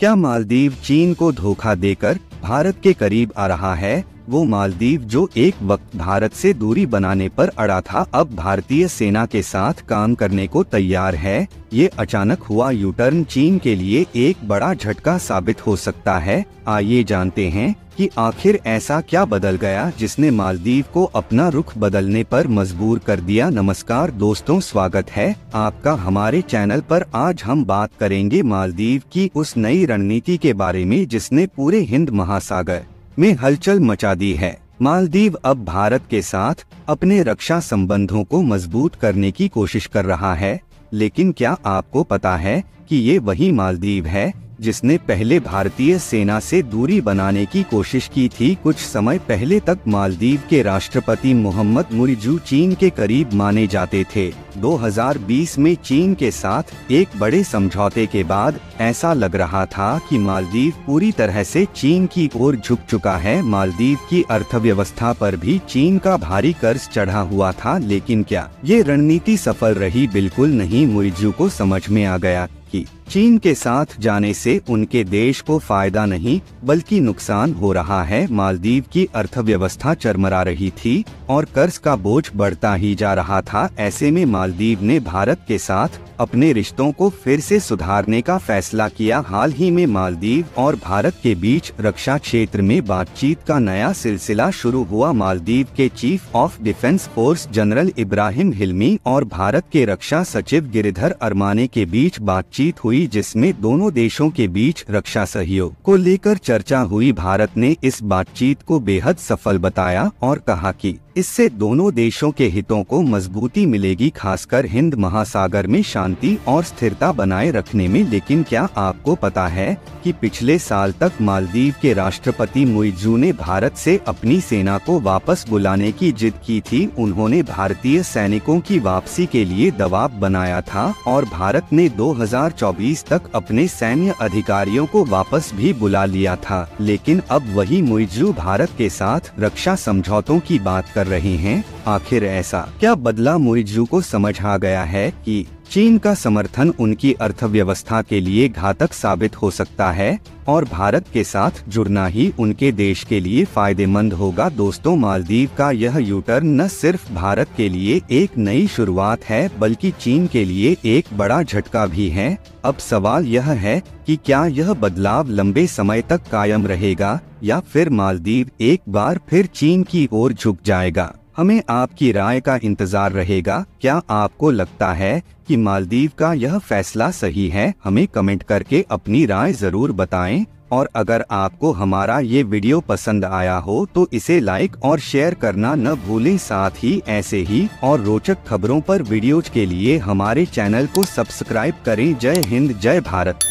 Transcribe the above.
क्या मालदीव चीन को धोखा देकर भारत के करीब आ रहा है? वो मालदीव जो एक वक्त भारत से दूरी बनाने पर अड़ा था, अब भारतीय सेना के साथ काम करने को तैयार है। ये अचानक हुआ यू टर्न चीन के लिए एक बड़ा झटका साबित हो सकता है। आइए जानते हैं कि आखिर ऐसा क्या बदल गया जिसने मालदीव को अपना रुख बदलने पर मजबूर कर दिया। नमस्कार दोस्तों, स्वागत है आपका हमारे चैनल पर। आज हम बात करेंगे मालदीव की उस नई रणनीति के बारे में जिसने पूरे हिंद महासागर में हलचल मचा दी है। मालदीव अब भारत के साथ अपने रक्षा संबंधों को मजबूत करने की कोशिश कर रहा है, लेकिन क्या आपको पता है कि ये वही मालदीव है जिसने पहले भारतीय सेना से दूरी बनाने की कोशिश की थी? कुछ समय पहले तक मालदीव के राष्ट्रपति मोहम्मद मुइज़्ज़ू चीन के करीब माने जाते थे। 2020 में चीन के साथ एक बड़े समझौते के बाद ऐसा लग रहा था कि मालदीव पूरी तरह से चीन की ओर झुक चुका है। मालदीव की अर्थव्यवस्था पर भी चीन का भारी कर्ज चढ़ा हुआ था, लेकिन क्या ये रणनीति सफल रही? बिल्कुल नहीं। मुइज़्ज़ू को समझ में आ गया कि चीन के साथ जाने से उनके देश को फायदा नहीं बल्कि नुकसान हो रहा है। मालदीव की अर्थव्यवस्था चरमरा रही थी और कर्ज का बोझ बढ़ता ही जा रहा था। ऐसे में मालदीव ने भारत के साथ अपने रिश्तों को फिर से सुधारने का फैसला किया। हाल ही में मालदीव और भारत के बीच रक्षा क्षेत्र में बातचीत का नया सिलसिला शुरू हुआ। मालदीव के chief of defence force general Ibrahim Hilmi और भारत के रक्षा सचिव गिरिधर अरमाने के बीच बातचीत हुई, जिसमें दोनों देशों के बीच रक्षा सहयोग को लेकर चर्चा हुई। भारत ने इस बातचीत को बेहद सफल बताया और कहा कि इससे दोनों देशों के हितों को मजबूती मिलेगी, खासकर हिंद महासागर में शांति और स्थिरता बनाए रखने में। लेकिन क्या आपको पता है कि पिछले साल तक मालदीव के राष्ट्रपति मुइज़्ज़ू ने भारत से अपनी सेना को वापस बुलाने की जिद की थी। उन्होंने भारतीय सैनिकों की वापसी के लिए दबाव बनाया था और भारत ने 2024 तक अपने सैन्य अधिकारियों को वापस भी बुला लिया था। लेकिन अब वही मुइज़्ज़ू भारत के साथ रक्षा समझौतों की बात कर रहे हैं। आखिर ऐसा क्या बदला? मुइज़्ज़ू को समझ आ गया है कि चीन का समर्थन उनकी अर्थव्यवस्था के लिए घातक साबित हो सकता है और भारत के साथ जुड़ना ही उनके देश के लिए फायदेमंद होगा। दोस्तों, मालदीव का यह यू टर्न न सिर्फ भारत के लिए एक नई शुरुआत है बल्कि चीन के लिए एक बड़ा झटका भी है। अब सवाल यह है कि क्या यह बदलाव लंबे समय तक कायम रहेगा या फिर मालदीव एक बार फिर चीन की ओर झुक जाएगा? हमें आपकी राय का इंतजार रहेगा। क्या आपको लगता है कि मालदीव का यह फैसला सही है? हमें कमेंट करके अपनी राय जरूर बताएं। और अगर आपको हमारा ये वीडियो पसंद आया हो तो इसे लाइक और शेयर करना न भूलें। साथ ही ऐसे ही और रोचक खबरों पर वीडियोज के लिए हमारे चैनल को सब्सक्राइब करें। जय हिंद, जय भारत।